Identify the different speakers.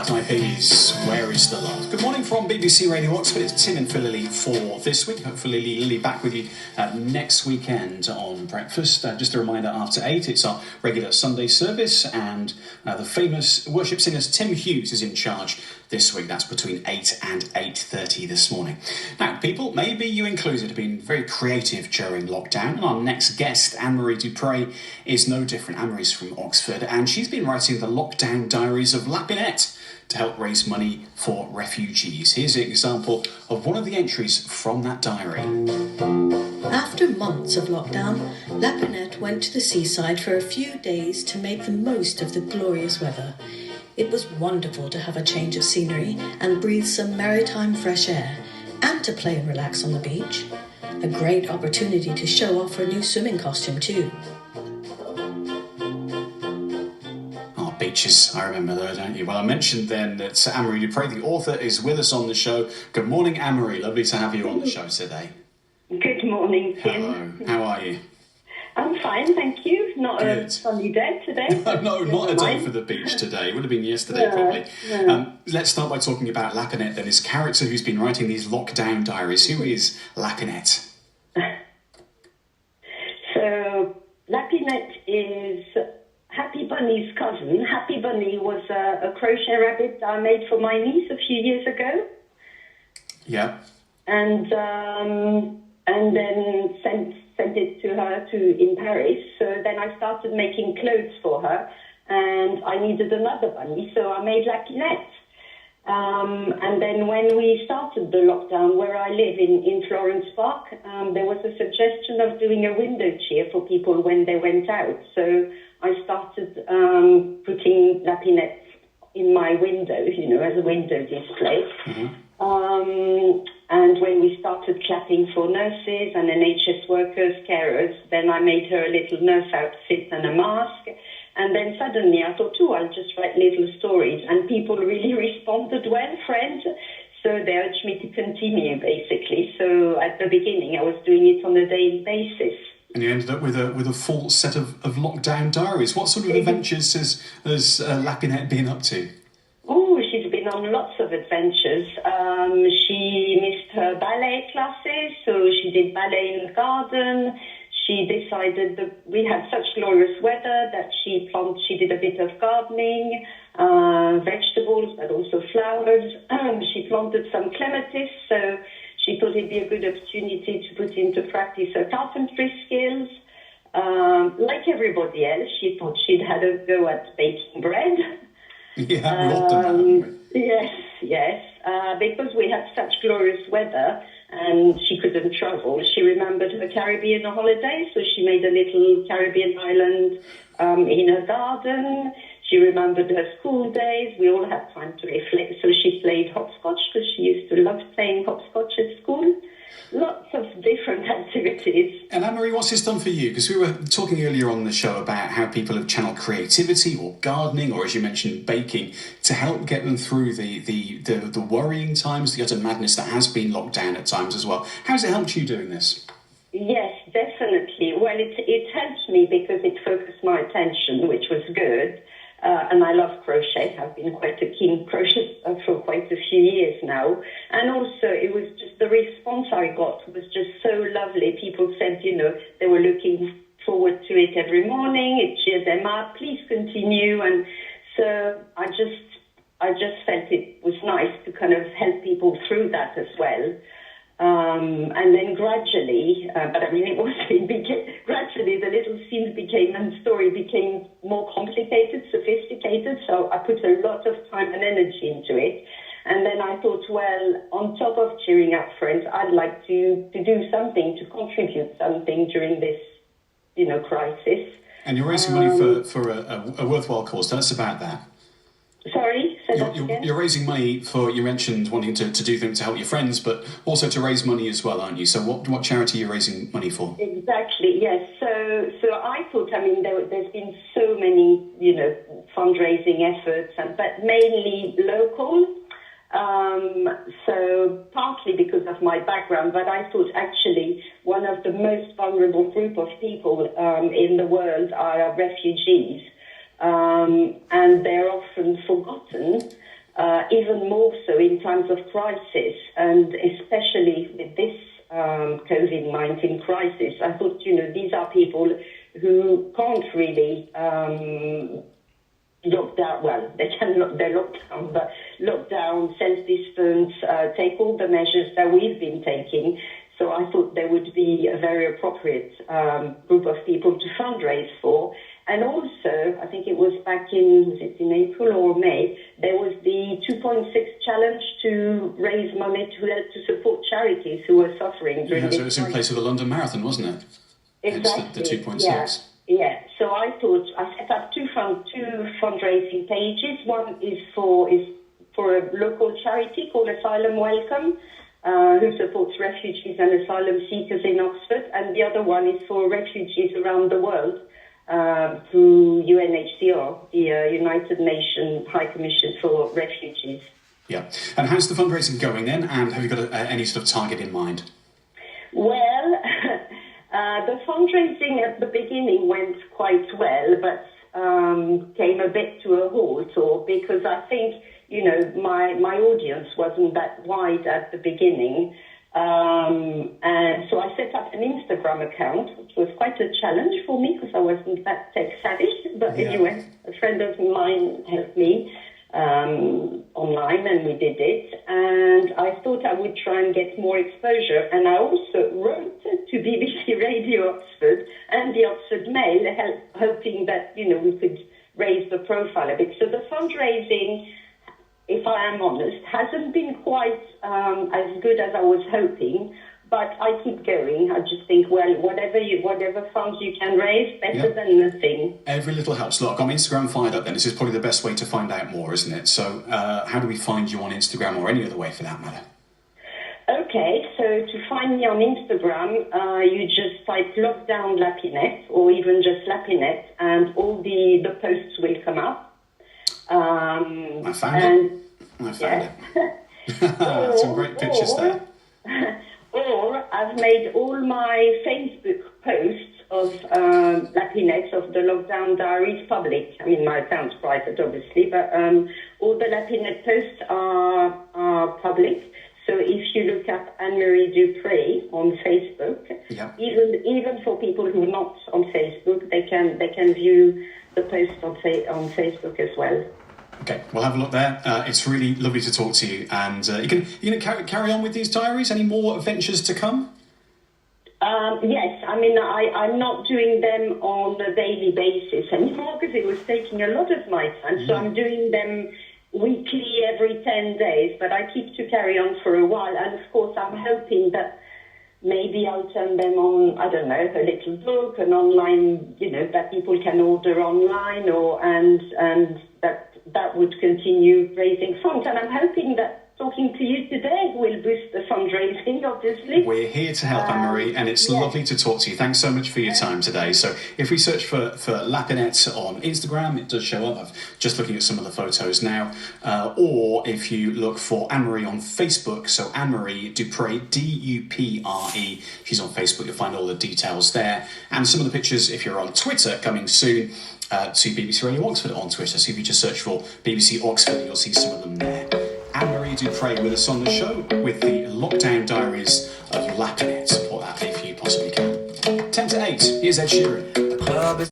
Speaker 1: Black Eyed Peas, Where is the Love? Good morning from BBC Radio Oxford. It's Tim and Phil Lilly for this week. Hopefully Lily back with you next weekend on Breakfast. Just a reminder, after 8, it's our regular Sunday service, and the famous worship singer Tim Hughes is in charge this week. That's between 8 and 8:30 this morning. Now, people, maybe you included have been very creative during lockdown, and our next guest, Anne-Marie Dupre, is no different. Anne-Marie's from Oxford, and she's been writing the Lockdown Diaries of Lapinette to help raise money for refugees. Here's an example of one of the entries from that diary.
Speaker 2: After months of lockdown, Lapinette went to the seaside for a few days to make the most of the glorious weather. It was wonderful to have a change of scenery and breathe some maritime fresh air, and to play and relax on the beach. A great opportunity to show off her new swimming costume too.
Speaker 1: Beaches, I remember though, don't you? Well, I mentioned then that Anne-Marie Dupre, the author, is with us on the show. Good morning, Anne-Marie. Lovely to have you on the show today.
Speaker 3: Good morning, Tim.
Speaker 1: Hello. How are you?
Speaker 3: I'm fine, thank you. Not Good. A sunny day today.
Speaker 1: No, not a day for the beach today. It would have been yesterday, probably. Let's start by talking about Lapinette, then, this character who's been writing these lockdown diaries. Who is Lapinette?
Speaker 3: So, Lapinette is Happy Bunny's cousin. Happy Bunny was a crochet rabbit I made for my niece a few years ago.
Speaker 1: Yeah.
Speaker 3: And then sent it to her in Paris. So then I started making clothes for her, and I needed another bunny, so I made Lapinette. And then when we started the lockdown, where I live in Florence Park, there was a suggestion of doing a window cheer for people when they went out. So I started putting Lapinette in my window, as a window display. Mm-hmm. And when we started clapping for nurses and NHS workers, carers, then I made her a little nurse outfit and a mask. And then suddenly I thought, I'll just write little stories. And people really responded well, friends. So they urged me to continue, basically. So at the beginning, I was doing it on a daily basis.
Speaker 1: And you ended up with a full set of lockdown diaries. What sort of adventures has Lapinette been up to?
Speaker 3: Oh, she's been on lots of adventures. She missed her ballet classes, so she did ballet in the garden. She decided that we had such glorious weather that she did a bit of gardening, vegetables, but also flowers. She planted some clematis, so she thought it'd be a good opportunity to put into practice her carpentry skills. Like everybody else, she thought she'd had a go at baking bread.
Speaker 1: Yeah, we all done that, haven't we?
Speaker 3: Yes. Because we had such glorious weather and she couldn't travel, she remembered her Caribbean holiday, so she made a little Caribbean island in her garden. She remembered her school days. We all had time to reflect, so she played hopscotch because she used to love playing hopscotch at school. Lots of different activities.
Speaker 1: And Anne-Marie, what's this done for you? Because we were talking earlier on the show about how people have channeled creativity or gardening, or as you mentioned, baking, to help get them through the worrying times, the utter madness that has been locked down at times as well. How's it helped you doing this?
Speaker 3: Yes, definitely. Well, it helped me because it focused my attention, which was good. And I love crochet. I've been quite a keen crocheter for quite a few years now. And also, it was just the response I got was just so lovely. People said, they were looking forward to it every morning. It cheered them up. Please continue. And so I just felt it was nice to kind of help people through that as well. And then gradually, gradually the little scenes and story became more complicated, sophisticated, so I put a lot of time and energy into it. And then I thought, well, on top of cheering up friends, I'd like to do something, to contribute something during this, crisis.
Speaker 1: And you're raising money for a worthwhile cause. Tell us about that.
Speaker 3: Sorry?
Speaker 1: You're raising money for, you mentioned wanting to do things to help your friends, but also to raise money as well, aren't you? So what charity are you raising money for?
Speaker 3: Exactly, yes. So I thought, there's been so many, fundraising efforts, but mainly local. So partly because of my background, but I thought actually one of the most vulnerable group of people in the world are refugees. And they're often forgotten. even more so in times of crisis, and especially with this COVID-19 crisis. I thought, these are people who can't really lock down. Well, they're locked down, but lock down, self-distance, take all the measures that we've been taking. So I thought there would be a very appropriate group of people to fundraise for. And also, I think it was back in April or May, there was the 2.6 challenge to raise money to help to support charities who were suffering during this.
Speaker 1: So it was in place of the London Marathon, wasn't it?
Speaker 3: Exactly.
Speaker 1: It's the 2.6.
Speaker 3: Yeah. So I thought I set up two fundraising pages. One is for a local charity called Asylum Welcome, who supports refugees and asylum seekers in Oxford, and the other one is for refugees around the world through UNHCR, the United Nations High Commission for Refugees.
Speaker 1: Yeah. And how's the fundraising going then? And have you got any sort of target in mind?
Speaker 3: Well, the fundraising at the beginning went quite well, but came a bit to a halt, because I think, my audience wasn't that wide at the beginning. And so I set up an Instagram account, which was quite a challenge for me because I wasn't that tech savvy. But anyway, a friend of mine helped me online, and we did it. And I thought I would try and get more exposure. And I also wrote to BBC Radio Oxford and the Oxford Mail, hoping that, we could raise the profile a bit. So the fundraising, if I am honest, hasn't been quite as good as I was hoping, but I keep going. I just think, well, whatever funds you can raise, better than nothing.
Speaker 1: Every little helps. Look, I'm Instagram fired up then. This is probably the best way to find out more, isn't it? So how do we find you on Instagram, or any other way for that matter?
Speaker 3: Okay, so to find me on Instagram, you just type Lockdown Lapinette, or even just Lapinette, and all the posts will come up.
Speaker 1: I found it. Some great pictures there.
Speaker 3: Or I've made all my Facebook posts of Lapinette, of the Lockdown Diaries, public. I mean, my account's private, obviously, but all the Lapinette posts are public. So if you look up Anne-Marie Dupre on Facebook, even for people who are not on Facebook, they can view the post on Facebook as well.
Speaker 1: Okay, we'll have a look there. It's really lovely to talk to you, and you can carry on with these diaries. Any more adventures to come?
Speaker 3: Yes, I mean I'm not doing them on a daily basis anymore because it was taking a lot of my time. So I'm doing them weekly, every 10 days. But I keep to carry on for a while, and of course I'm hoping that maybe I'll turn them on, I don't know, a little book, an online, that people can order online, and that would continue raising funds. And I'm hoping that talking to you today will boost the fundraising, obviously.
Speaker 1: We're here to help, Anne-Marie, and it's lovely to talk to you. Thanks so much for your time today. So if we search for Lapinette on Instagram, it does show up. I'm just looking at some of the photos now. Or if you look for Anne-Marie on Facebook, so Anne-Marie Dupre, Dupre. She's on Facebook. You'll find all the details there. And some of the pictures, if you're on Twitter, coming soon to BBC Radio Oxford on Twitter. So if you just search for BBC Oxford, you'll see some of them there. Anne-Marie Dupre with us on the show with the Lockdown Diaries of Lapinette. Support that if you possibly can. 10 to 8, here's Ed Sheeran. The club is